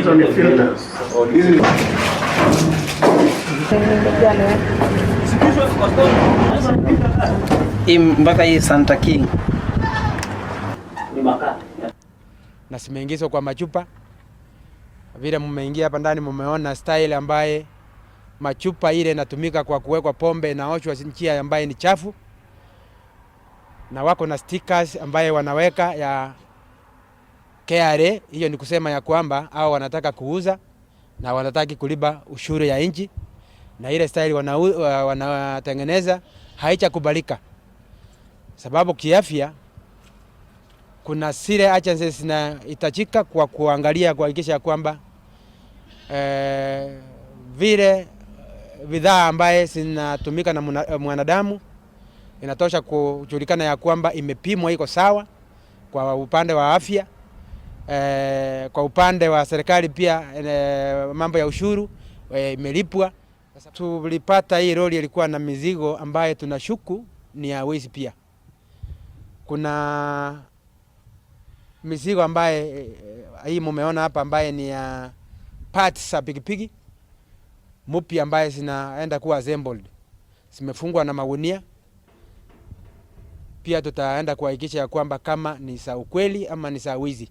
Hizo ni filters. Mpaka hii Santa King na simeingizwa kwa machupa. Vile mmeingia hapa ndani mmeona style ambaye machupa ile inatumika kwa kuwekwa pombe inaoshwa njia ambaye ni chafu, na wako na stickers ambaye wanaweka ya KRA. Hiyo ni kusema ya kwamba hao wanataka kuuza na wanataka kulipa ushuru ya nchi, na ile style wanatengeneza haichakubalika, sababu kiafya kuna zile agencies na itachika kwa kuangalia kuhakikisha kwamba vile bidhaa ambaye zinatumika na mwanadamu inatosha kujulikana ya kwamba imepimwa iko sawa kwa upande wa afya. Kwa upande wa serikali pia mambo ya ushuru imelipwa. Tulipata hii lori ilikuwa na mizigo ambaye tunashuku ni ya wizi pia. Kuna mizigo ambaye hii mumeona hapa ambaye ni ya parts za pikipiki mpya ambaye zinaenda kuwa assembled, zimefungwa na magunia. Pia tutaenda kuhakikisha ya kwamba kama ni za ukweli ama ni za wizi.